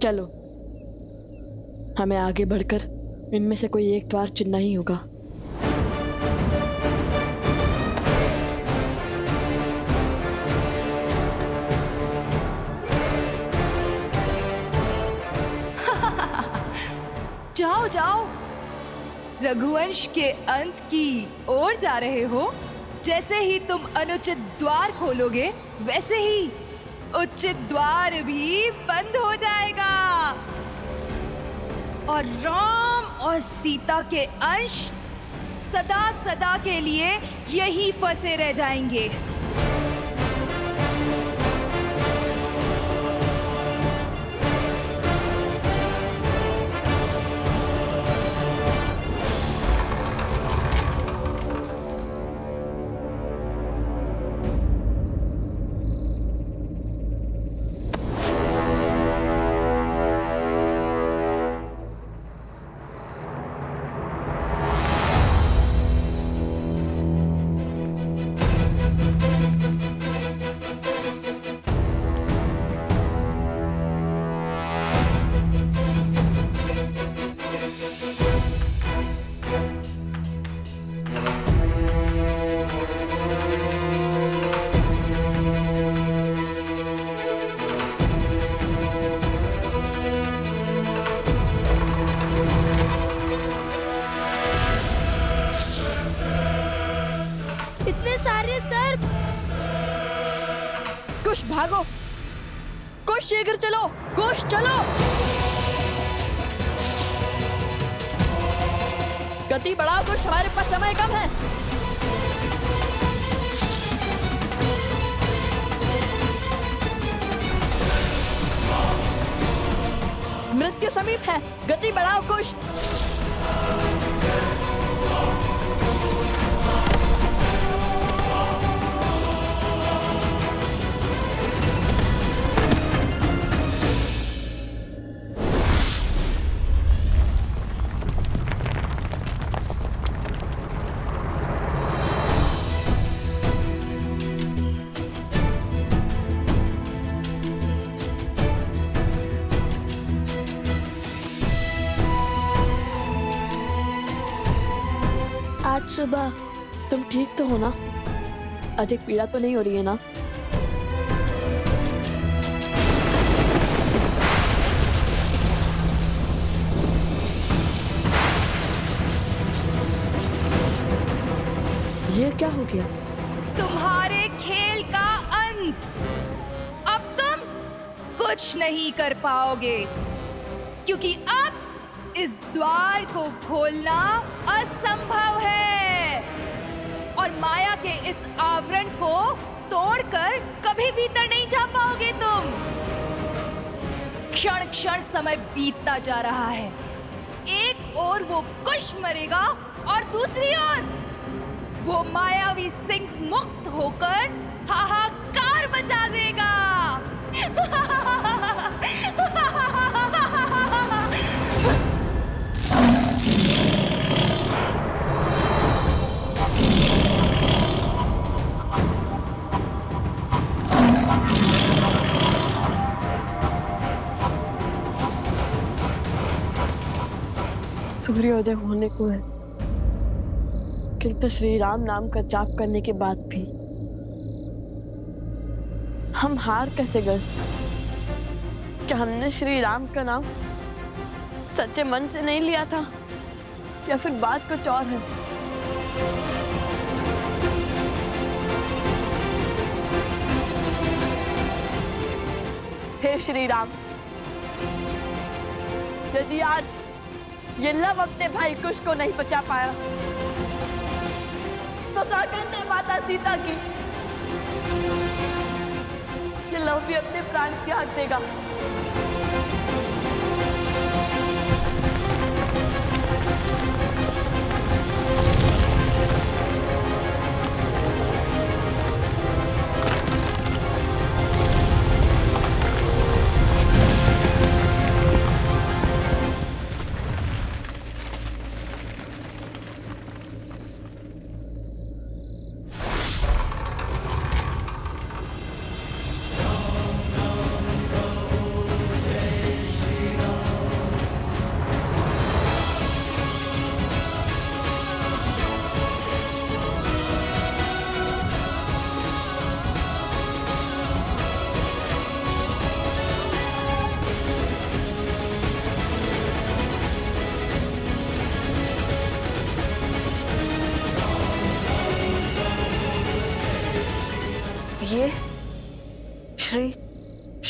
चलो, हमें आगे बढ़कर इनमें से कोई एक द्वार चुनना ही होगा। जाओ जाओ, रघुवंश के अंत की ओर जा रहे हो। जैसे ही तुम अनुचित द्वार खोलोगे, वैसे ही उचित द्वार भी बंद हो जाएगा और राम और सीता के अंश सदा सदा के लिए यहीं फंसे रह जाएंगे। कुश भागो, कुश शीघ्र चलो, कुश चलो। गति बढ़ाओ कुश, हमारे पास समय कम है। मृत्यु समीप है, गति बढ़ाओ कुश। आज सुबह तुम ठीक तो हो ना? अधिक पीड़ा तो नहीं हो रही है ना? ये क्या हो गया? तुम्हारे खेल का अंत। अब तुम कुछ नहीं कर पाओगे, क्योंकि अब इस द्वार को खोलना असंभव है और माया के इस आवरण को तोड़कर कभी भीतर नहीं जा पाओगे तुम। क्षण क्षण समय बीतता जा रहा है। एक ओर वो कुश मरेगा और दूसरी ओर वो मायावी सिंह मुक्त होकर हाहाकार मचा देगा। सूर्योदय होने को है, किंतु श्री राम नाम का जाप करने के बाद भी हम हार कैसे गए? क्या हमने श्री राम का नाम सच्चे मन से नहीं लिया था, या फिर बात कुछ और है? हे श्री राम, यदि आज ये लव अपने भाई कुश को नहीं बचा पाया, तो सौगंध है माता सीता की, ये लव भी अपने प्राण त्याग देगा।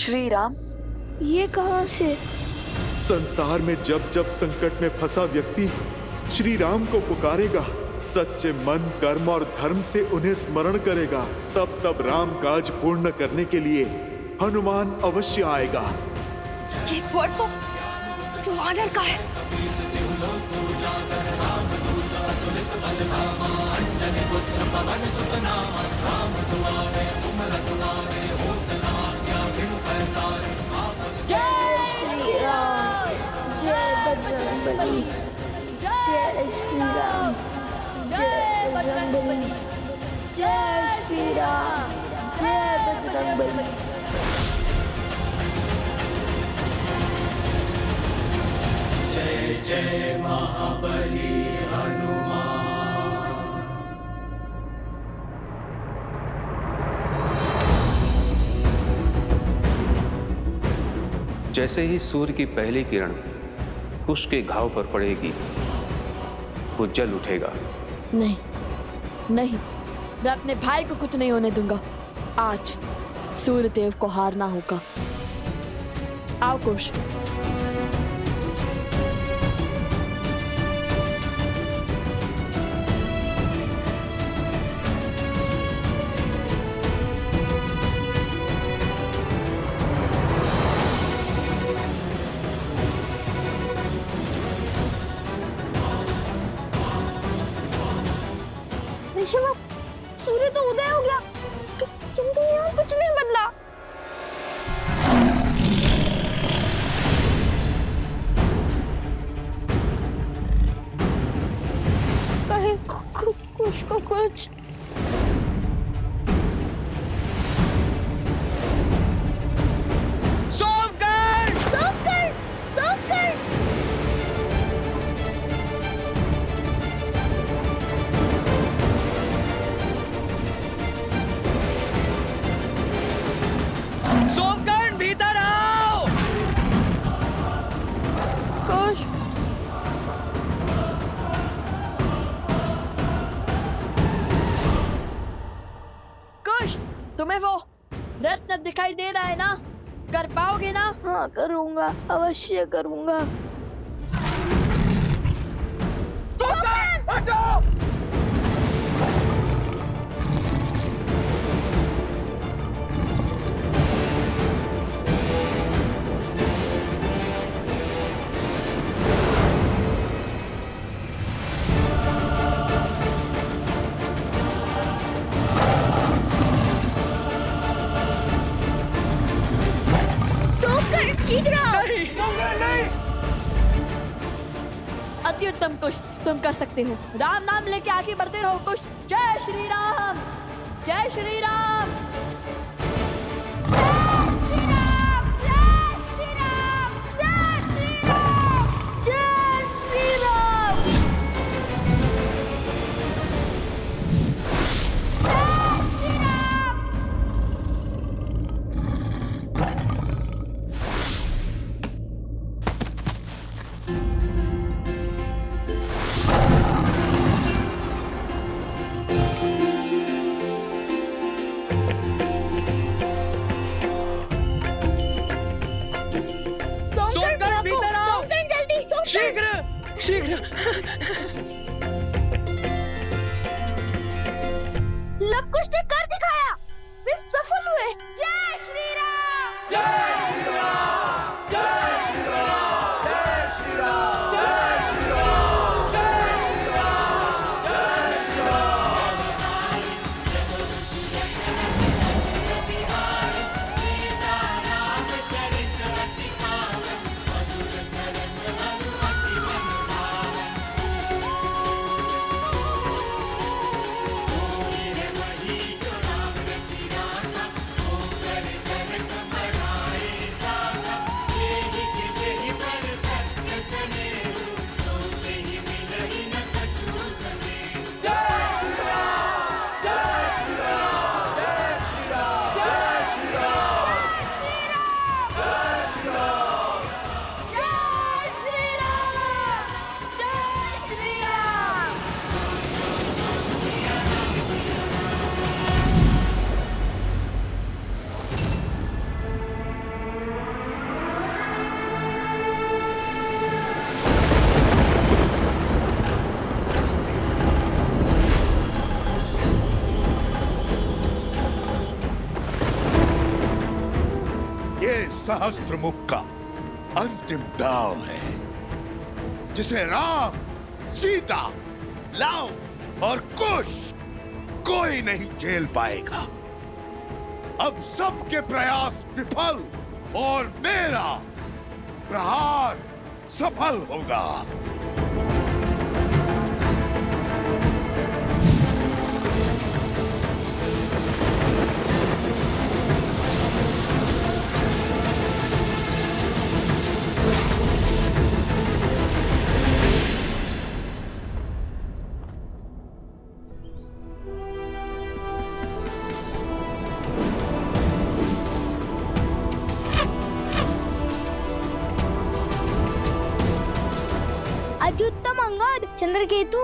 श्री राम? ये कहाँ से? संसार में जब जब संकट में फंसा व्यक्ति श्री राम को पुकारेगा, सच्चे मन, कर्म और धर्म से उन्हें स्मरण करेगा, तब तब राम काज पूर्ण करने के लिए हनुमान अवश्य आएगा। ये स्वर तो सुवानर का है। जय श्री राम, जय बजरंगबली, जय श्री राम, जय बजरंगबली, जय श्री राम, जय बजरंगबली। जय जय महाबली हनुमान। जैसे ही सूर्य की पहली किरण कुश के घाव पर पड़ेगी, वो जल उठेगा। नहीं नहीं, मैं अपने भाई को कुछ नहीं होने दूंगा। आज सूर्य देव को हारना होगा। आओ कुश। ऋषभ, सूर्य तो उदय हो गया, किंतु यहाँ कुछ नहीं बदला। कहीं कुछ को कुछ। सोमकर! सोमकर! सोमकर! सोमकर्ण भीतर आओ! कुश, कुश, तुम्हें वो रत्न दिखाई दे रहा है ना? कर पाओगे ना? हाँ, करूँगा, अवश्य करूँगा। हटो! सोमकर, शीघ्र! नहीं! अति उत्तम कुश, तुम कर सकते हो। राम नाम लेके आगे बढ़ते रहो कुश। जय श्री राम, जय श्री राम। सोमकर्ण भीतर आओ! शीघ्र! शीघ्र! लवकुश ने कर दिखाया, वे सफल हुए। जय श्री राम! जय श्री राम! जय श्री राम! जय श्री राम! जय श्री राम! जय श्री राम! जय श्री राम! सहस्त्रमुख का अंतिम दाव है, जिसे राम, सीता, लव और कुश कोई नहीं झेल पाएगा। अब सबके प्रयास विफल और मेरा प्रहार सफल होगा। अत्युत्तम अंगद, चंद्रकेतु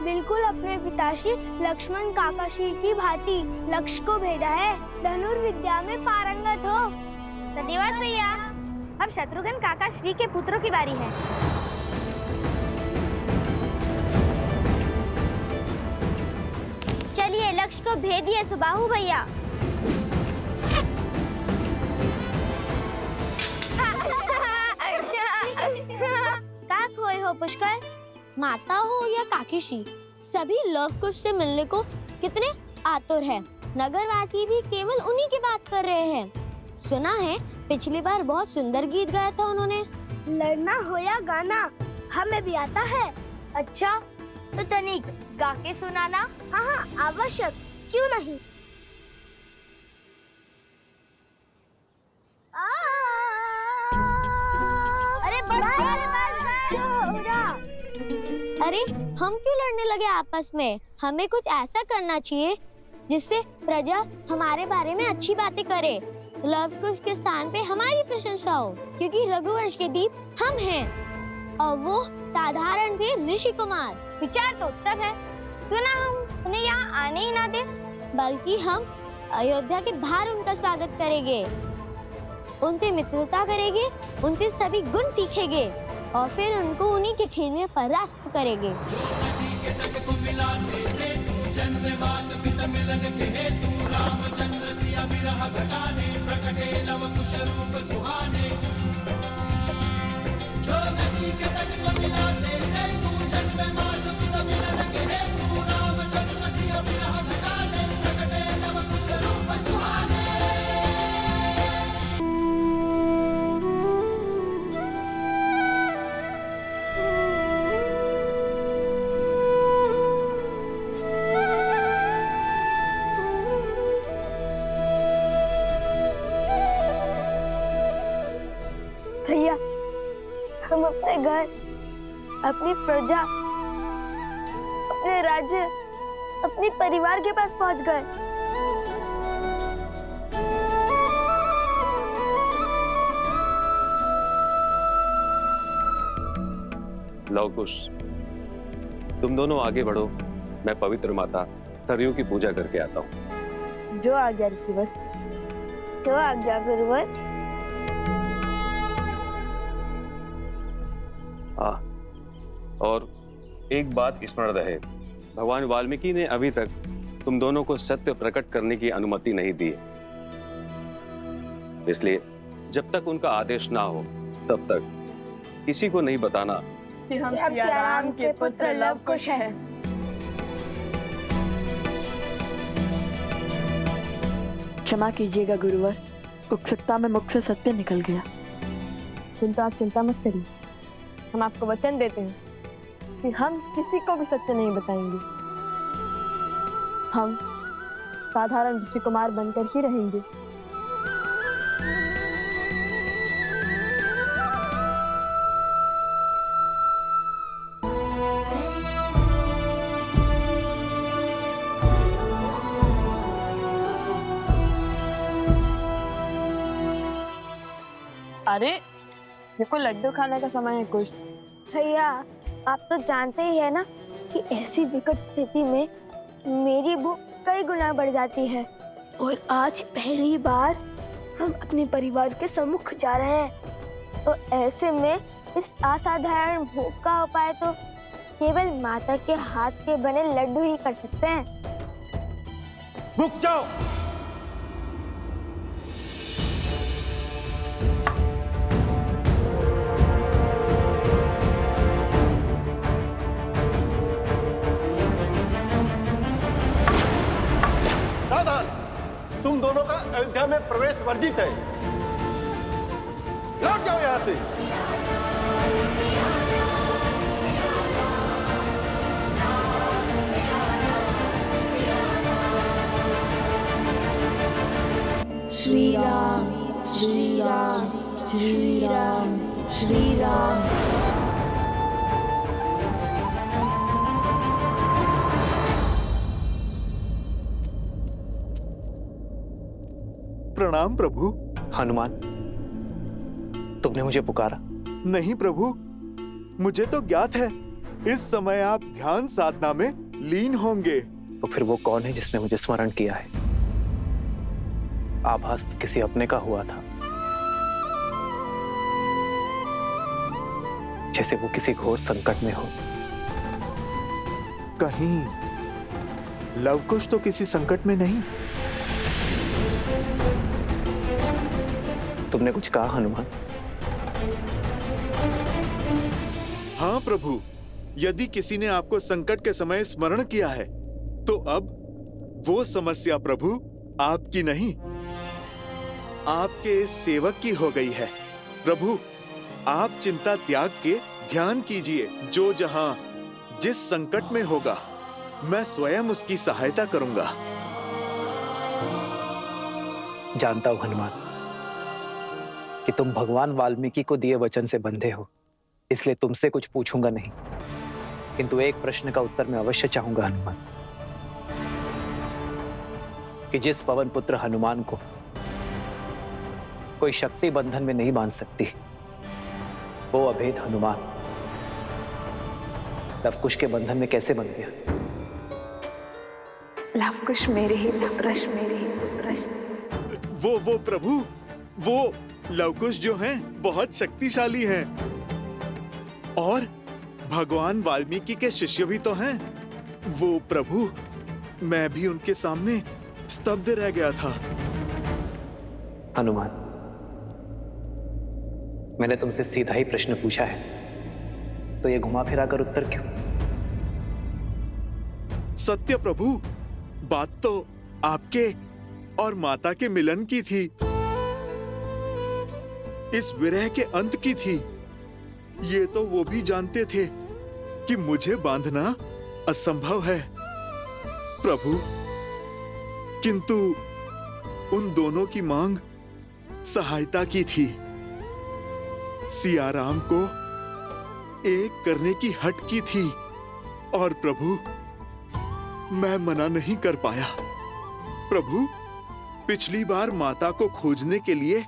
बिल्कुल अपने पिताश्री लक्ष्मण काकाश्री की भांति लक्ष्य को भेजा है। धनुर्विद्या में पारंगत हो। धन्यवाद भैया। अब शत्रुघ्न काकाश्री के पुत्रों की बारी है। चलिए लक्ष्य को भेदिए सुबाहु भैया। का खोए हो पुष्कर? माता हो या काकीश्री, सभी लव कुश से मिलने को कितने आतुर हैं। नगरवासी भी केवल उन्हीं की बात कर रहे हैं। सुना है पिछली बार बहुत सुंदर गीत गाया था उन्होंने। लड़ना हो या गाना हमें भी आता है। अच्छा तो तनिक गा के सुनाना। हाँ आवश्यक, क्यों नहीं। अरे हम क्यों लड़ने लगे आपस में? हमें कुछ ऐसा करना चाहिए जिससे प्रजा हमारे बारे में अच्छी बातें करे। लव कुश के स्थान पे हमारी प्रशंसा हो, क्योंकि रघुवंश के दीप हम हैं और वो साधारण थे ऋषि कुमार। विचार तो उत्तम है, क्यों ना हम उन्हें यहाँ आने ही ना दे, बल्कि हम अयोध्या के बाहर उनका स्वागत करेंगे, उनसे मित्रता करेंगे, उनसे सभी गुण सीखेंगे और फिर उनको उन्हीं के खेल में परास्त करेंगे। भैया हम अपने घर, अपनी प्रजा, अपने राज्य, अपने परिवार के पास पहुंच गए। लव कुश, तुम दोनों आगे बढ़ो, मैं पवित्र माता सरयू की पूजा करके आता हूँ। जो आज्ञा ऋषिवर। जो आज्ञा गुरुवर। और एक बात स्मरण रहे, भगवान वाल्मीकि ने अभी तक तुम दोनों को सत्य प्रकट करने की अनुमति नहीं दी है। इसलिए जब तक उनका आदेश ना हो तब तक किसी को नहीं बताना कि हम सिया राम के पुत्र लव कुश हैं। क्षमा कीजिएगा गुरुवर, उत्सुकता में मुख से सत्य निकल गया। किंतु आप चिंता मत करिए, हम आपको वचन देते हैं कि हम किसी को भी सत्य नहीं बताएंगे। हम साधारण ऋषि कुमार बनकर ही रहेंगे। अरे ये कोई लड्डू खाने का समय है कुछ? भैया आप तो जानते ही है ना कि ऐसी विकट स्थिति में मेरी भूख कई गुना बढ़ जाती है, और आज पहली बार हम अपने परिवार के सम्मुख जा रहे हैं, तो ऐसे में इस असाधारण भूख का उपाय तो केवल माता के हाथ के बने लड्डू ही कर सकते हैं। रुक जाओ। गृह में प्रवेश वर्जित है। लौट जाओ यहां से। श्री राम श्री राम श्री राम श्री राम। प्रणाम प्रभु। हनुमान, तुमने मुझे पुकारा? नहीं प्रभु, मुझे तो ज्ञात है इस समय आप ध्यान साधना में लीन होंगे। तो फिर वो कौन है जिसने मुझे स्मरण किया है? आभास तो किसी अपने का हुआ था, जैसे वो किसी घोर संकट में हो। कहीं लवकुश तो किसी संकट में नहीं? तुमने कुछ कहा हनुमान? हाँ प्रभु, यदि किसी ने आपको संकट के समय स्मरण किया है तो अब वो समस्या प्रभु आपकी नहीं, आपके इस सेवक की हो गई है। प्रभु, आप चिंता त्याग के ध्यान कीजिए। जो जहां जिस संकट में होगा मैं स्वयं उसकी सहायता करूंगा। जानता हूं हनुमान कि तुम भगवान वाल्मीकि को दिए वचन से बंधे हो, इसलिए तुमसे कुछ पूछूंगा नहीं, किंतु एक प्रश्न का उत्तर मैं अवश्य चाहूंगा हनुमान, कि जिस पवन पुत्र हनुमान को कोई शक्ति बंधन में नहीं बांध सकती, वो अभेद हनुमान लवकुश के बंधन में कैसे बन गया? लवकुश मेरे ही पुत्र, मेरे ही पुत्र। वो प्रभु, वो लवकुश जो हैं बहुत शक्तिशाली हैं और भगवान वाल्मीकि के शिष्य भी तो हैं। वो प्रभु, मैं भी उनके सामने स्तब्ध रह गया था। हनुमान, मैंने तुमसे सीधा ही प्रश्न पूछा है, तो ये घुमा फिरा कर उत्तर क्यों? सत्य प्रभु, बात तो आपके और माता के मिलन की थी, इस विरह के अंत की थी। ये तो वो भी जानते थे कि मुझे बांधना असंभव है प्रभु, किंतु उन दोनों की मांग सहायता की थी। सिया राम को एक करने की हट की थी और प्रभु मैं मना नहीं कर पाया। प्रभु, पिछली बार माता को खोजने के लिए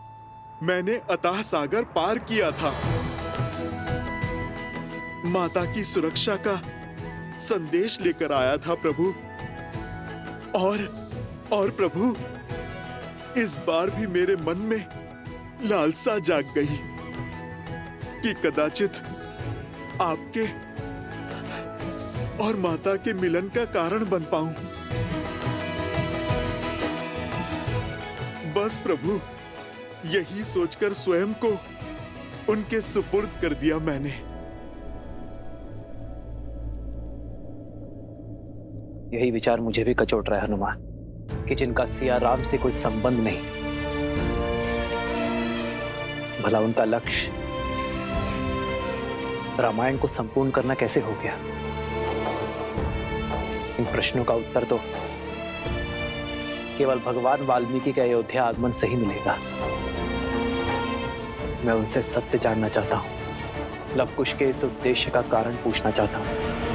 मैंने अथाह सागर पार किया था। माता की सुरक्षा का संदेश लेकर आया था प्रभु, और प्रभु इस बार भी मेरे मन में लालसा जाग गई कि कदाचित आपके और माता के मिलन का कारण बन पाऊं। बस प्रभु, यही सोचकर स्वयं को उनके सुपुर्द कर दिया मैंने। यही विचार मुझे भी कचोट रहा है हनुमान, कि जिनका सिया राम से कोई संबंध नहीं, भला उनका लक्ष्य रामायण को संपूर्ण करना कैसे हो गया? इन प्रश्नों का उत्तर तो केवल भगवान वाल्मीकि के अयोध्या आगमन से ही मिलेगा। मैं उनसे सत्य जानना चाहता हूं, लवकुश के इस उद्देश्य का कारण पूछना चाहता हूं।